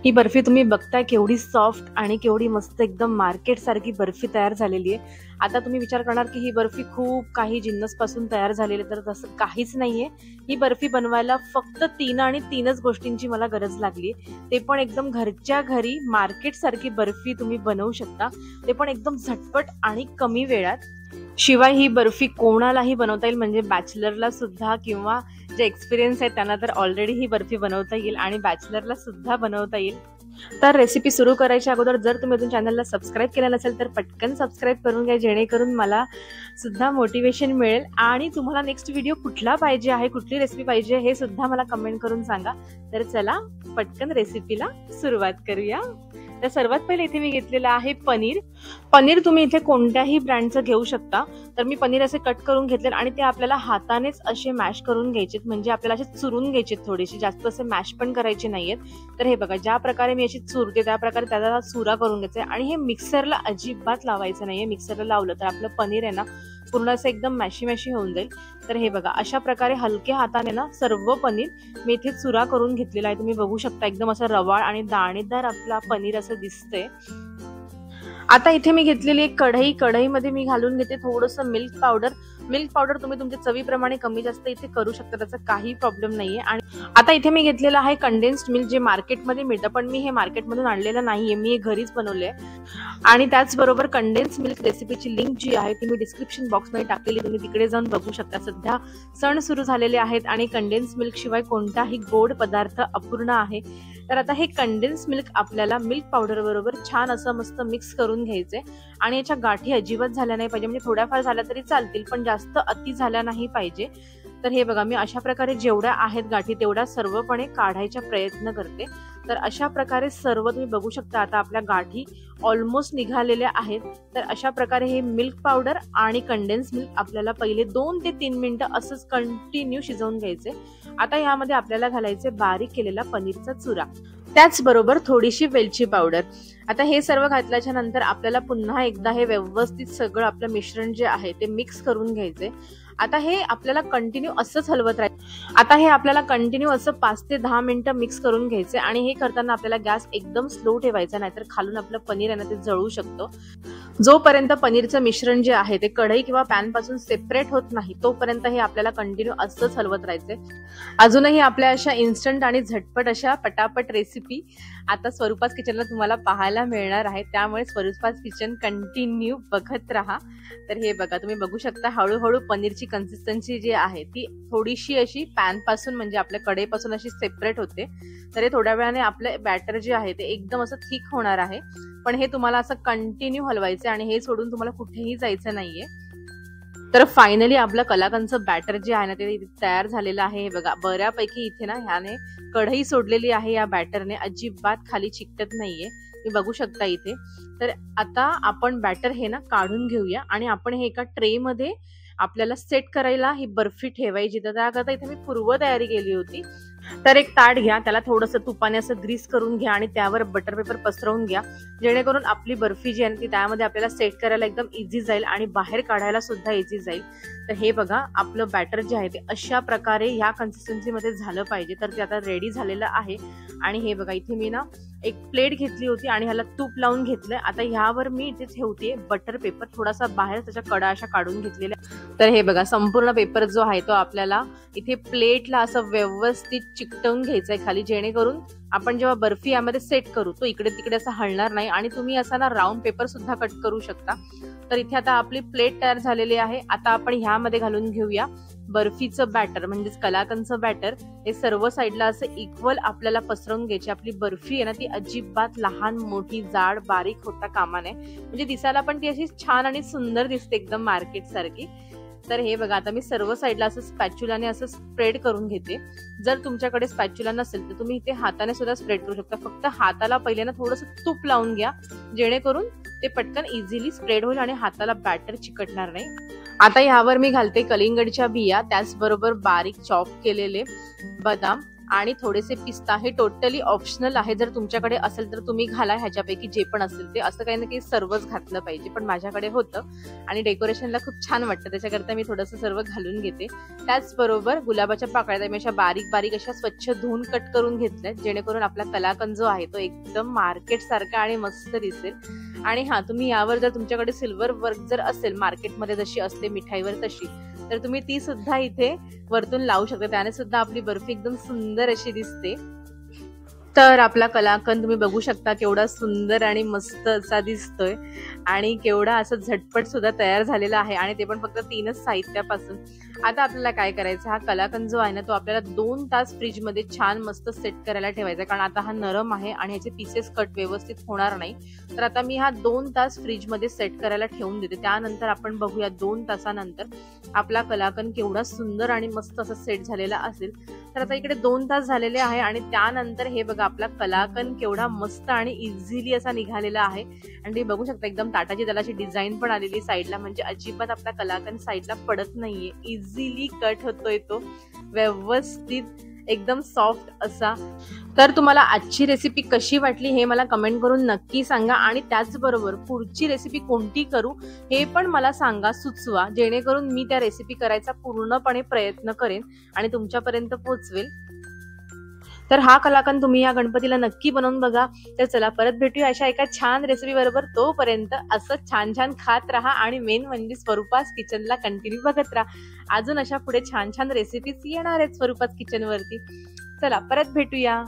ही बर्फी तुम्ही बघताय केवढी सॉफ्ट आणि केवढी मस्त एकदम मार्केट सारखी बर्फी तयार झालेली आहे। आता तुम्ही विचार करणार की ही बर्फी खूप काही जिन्नसपासून तयार झालेली आहे, तर तसं काहीच नाहीये। ही बर्फी बनवायला फक्त 3 आणि 3च गोष्टींची मला गरज लागली, ते पण एकदम घरच्या घरी मार्केट सारखी बर्फी तुम्ही बनवू शकता, ते पण एकदम झटपट आणि कमी वेळात। शिवाय ही बर्फी कोणालाही बनवता येईल, म्हणजे बॅचलरला सुद्धा किंवा जे एक्सपिरियन्स आहे त्यांना तर ऑलरेडी ही बर्फी बनवता येईल आणि बॅचलरला सुद्धा बनवता येईल। तर रेसिपी सुरू करायच्या अगोदर जर तुम्ही अजून चॅनलला सबस्क्राईब केलं नसेल तर पटकन सबस्क्राईब करून घ्या, जेणेकरून मला सुद्धा मोटिवेशन मिळेल आणि तुम्हाला नेक्स्ट व्हिडिओ कुठला पाहिजे आहे, कुठली रेसिपी पाहिजे हे सुद्धा मला कमेंट करून सांगा। तर चला पटकन रेसिपीला सुरुवात करूया। तर सर्वात पहिले इथे मी घेतलेलं आहे पनीर तुम्ही इथे कोणत्याही ब्रँडचं घेऊ शकता। तर मी पनीर असे कट करून घेतले आणि ते आपल्याला हातानेच असे मॅश करून घ्यायचे, म्हणजे आपल्याला असे चुरून घ्यायचे, थोडेसे जास्त असे मॅश पण करायचे नाहीयेत। तर हे बघा ज्या प्रकारे मी अशी चुरते त्या प्रकारे त्याचा चुरा करून घ्यायचा आणि हे मिक्सरला अजिबात लावायचं नाहीये। मिक्सरला लावलं तर आपलं पनीर आहे ना पूर्ण असं एकदम मॅशी होऊन जाईल। तर हे बघा अशा प्रकारे हलक्या हाताने ना सर्व पनीर मी इथे चुरा करून घेतलेला आहे। तुम्ही बघू शकता एकदम असं रवाळ आणि दाणेदार आपला पनीर असं दिसतंय। आता इथे मी घेतलेली एक कढईमध्ये मी घालून घेते थोडंसं मिल्क पावडर तुम्ही तुमच्या चवीप्रमाणे कमी जास्त इथे करू शकता, त्याचा काही प्रॉब्लेम नाहीये। आणि आता इथे मी घेतलेलं आहे कंडेन्स्ड मिल्क, जे मार्केटमध्ये मिळतं, पण मी हे मार्केटमधून आणलेलं नाहीये, मी हे घरीच बनवले। आणि त्याचबरोबर कंडेन्स मिल्क रेसिपीची लिंक जी आहे ती मी डिस्क्रिप्शन बॉक्समध्ये टाकलेली, तुम्ही तिकडे जाऊन बघू शकता। सध्या सण सुरू झालेले आहेत आणि कंडेन्स मिल्क शिवाय कोणताही गोड पदार्थ अपूर्ण आहे। तर आता हे कंडेन्स मिल्क आपल्याला मिल्क पावडर बरोबर छान असं मस्त मिक्स करून घ्यायचे आणि याच्या गाठी अजिबात झाल्या नाही पाहिजे, म्हणजे थोड्याफार झाल्या तरी चालतील पण जास्त अति झाल्या नाही पाहिजे। तर हे बघा मी अशा प्रकारे जेवढ्या आहेत गाठी तेवढ्या सर्वपणे काढायचा प्रयत्न करते। तर अशा प्रकारे सर्व तुम्ही बघू शकता आता आपल्या गाठी ऑलमोस्ट निघालेल्या आहेत। तर अशा प्रकारे हे मिल्क पावडर आणि कंडेन्स मिल्क आपल्याला पहिले 2 ते 3 मिनिटं असंच कंटिन्यू शिजवून घ्यायचे। आता यामध्ये आपल्याला घालायचे बारीक केलेला पनीरचा चुरा, त्याचबरोबर थोडीशी वेलची पावडर। आता हे सर्व घातल्याच्या नंतर आपल्याला पुन्हा एकदा हे व्यवस्थित सगळं आपलं मिश्रण जे आहे ते मिक्स करून घ्यायचे। आता हे आपल्याला कंटिन्यू असंच हलवत राहायचं। आता हे आपल्याला कंटिन्यू असं 5 ते 10 मिनिटं मिक्स करून घ्यायचे आणि हे करताना आपल्याला गॅस एकदम स्लो ठेवायचा, नाहीतर खालून आपलं पनीर आहे ना ते जळू शकतो। जोपर्यंत पनीरचं मिश्रण जे आहे ते कढई किंवा पॅन पासून सेपरेट होत नाही तोपर्यंत हे आपल्याला कंटिन्यू असंच हलवत राहायचे। अजूनही आपल्या अशा इन्स्टंट आणि झटपट अशा पटापट रेसिपी आता स्वरूपास किचनला तुम्हाला पाहायला मिळणार आहे, त्यामुळे स्वरूपास किचन कंटिन्यू बघत राहा। तर हे बघा तुम्ही बघू शकता हळूहळू पनीरची कन्सिस्टन्सी जी आहे ती थोडीशी अशी पॅन पासून म्हणजे आपल्या कढईपासून अशी सेपरेट होते। तर हे थोड्या वेळाने आपले बॅटर जे आहे ते एकदम असं थिक होणार आहे, पण हे तुम्हाला असं कंटिन्यू हलवायचं आणि हे सोडून तुम्हाला कुठेही जायचं नाहीये। तर फायनली आपलं कलाकंदचं बॅटर जे आहे ना ते तयार झालेलं आहे। हे बघा बऱ्यापैकी इथे ना ह्याने कढई सोडलेली आहे, या बॅटरने अजिबात खाली चिकटत नाहीये, मी बघू शकता इथे। तर आता आपण बॅटर हे ना काढून घेऊया आणि आपण हे एका ट्रे मध्ये आपल्याला सेट करायला ही बर्फी ठेवायची। तर त्याकरता इथे मी पूर्व तयारी केली होती। तर एक ताट घ्या, त्याला थोडंसं तुपाने असं ग्रीस करून घ्या आणि त्यावर बटर पेपर पसरवून घ्या, जेणेकरून आपली बर्फी जी आहे ती त्यामध्ये आपल्याला सेट करायला एकदम इझी जाईल आणि बाहेर काढायला सुद्धा इझी जाईल। तर हे बघा आपलं बॅटर जे आहे ते अशा प्रकारे ह्या कन्सिस्टन्सीमध्ये झालं पाहिजे। तर ते आता रेडी झालेलं आहे आणि हे बघा इथे मी ना एक प्लेट घेतली होती आणि ह्याला तूप लावून घेतलंय। आता ह्यावर मी इथे ठेवते बटर पेपर, थोडासा बाहेर त्याच्या कडा अशा काढून घेतलेल्या। तर हे बघा संपूर्ण पेपर जो आहे तो आपल्याला इथे प्लेटला असं व्यवस्थित चिकटवून घ्यायचंय खाली, जेणेकरून आपण जेव्हा बर्फी यामध्ये सेट करू तो इकडे तिकडे असं हलणार नाही। आणि तुम्ही असा ना राऊंड पेपर सुद्धा कट करू शकता। तर इथे आता आपली प्लेट तयार झालेली आहे। आता आपण ह्यामध्ये घालून घेऊया बर्फीचं बॅटर, म्हणजेच कलाकंदचं बॅटर। हे सर्व साईडला असं इक्वल आपल्याला पसरवून घ्यायची। आपली बर्फी आहे ना ती अजिबात लहान मोठी जाड बारीक होता कामा नये, म्हणजे दिसायला पण ती अशी छान आणि सुंदर दिसते एकदम मार्केट सारखी। तर हे बघा आता मी सर्व साईडला असं स्पॅच्युलाने असं स्प्रेड करून घेते। जर तुमच्याकडे स्पॅच्युला नसेल तर तुम्ही इथे हाताने सुद्धा स्प्रेड करू शकता, फक्त हाताला पहिले ना थोडंसं तूप लावून घ्या, जेणेकरून ते पटकन इझिली स्प्रेड होईल आणि हाताला बॅटर चिकटणार नाही। आता ह्यावर मी घालते कलिंगडच्या बिया, त्याचबरोबर बारीक चॉप केलेले बदाम आणि थोडेसे पिस्ता. हे टोटली ऑप्शनल आहे, जर तुमच्याकडे असेल तर तुम्ही घाला, ह्याच्यापैकी जे पण असेल ते. असं काही ना काही सर्वच घातलं पाहिजे, पण माझ्याकडे होतं आणि डेकोरेशनला खूप छान वाटतं, त्याच्याकरता मी थोडंसं सर्व घालून घेते. त्याचबरोबर गुलाबाच्या पाकळ्या मी अशा बारीक बारीक अशा स्वच्छ धुवून कट करून घेतल्यात, जेणेकरून आपला कलाकंद जो आहे तो एकदम मार्केट सारखा आणि मस्त दिसेल. आणि हा, तुम्ही यावर जर तुमच्याकडे सिल्वर वर्क जर असेल मार्केटमध्ये जशी असते मिठाईवर तशी, तर तुम्ही ती सुद्धा इथे वरतून लावू शकता, त्याने सुद्धा आपली बर्फी एकदम सुंदर अशी दिसते. तर आपला कलाकंद तुम्ही बघू शकता केवढा सुंदर आणि मस्त असा दिसतोय आणि केवढा असं झटपट सुद्धा तयार झालेला आहे, आणि ते पण फक्त 3च साहित्यापासून. आता आपल्याला काय करायचं, हा कलाकंद जो आहे ना तो आपल्याला 2 तास फ्रीजमध्ये छान मस्त सेट करायला ठेवायचा, कारण आता हा नरम आहे आणि ह्याचे पीसेस कट व्यवस्थित होणार नाही. तर आता मी हा 2 तास फ्रीजमध्ये सेट करायला ठेवून देते. त्यानंतर आपण बघूया 2 तासानंतर आपला कलाकंद केवढा सुंदर आणि मस्त असा सेट झालेला असेल. तर आता इकडे 2 तास झालेले आहे आणि त्यानंतर हे बघा आपला कलाकंद केवढा मस्त आणि इझिली असा निघालेला आहे. आणि ते बघू शकता एकदम ताटाची त्यालाची डिझाईन पण आलेली साईडला, म्हणजे अजिबात आपला कलाकंद साईडला पडत नाहीये, इझिली कट होतोय तो व्यवस्थित, एकदम सॉफ्ट असा. तर तुम्हाला आजची रेसिपी कशी वाटली हे मला कमेंट करून नक्की सांगा, आणि त्याचबरोबर पुढची रेसिपी कोणती करू हे पण मला सांगा, सुचवा, जेणेकरून मी त्या रेसिपी करायचा पूर्णपणे प्रयत्न करेन आणि तुमच्यापर्यंत पोहोचवेल. तर हा कलाकंद तुम्ही या गणपतीला नक्की बनवून बघा. तर चला, परत भेटूया अशा एका छान रेसिपी बरोबर. तोपर्यंत असं छान छान खात राहा आणि मेन म्हणजे स्वरूपास किचनला कंटिन्यू बघत राहा. अजून अशा पुढे छान छान रेसिपीज येणार आहेत स्वरूपास किचन वरती. चला, परत भेटूया.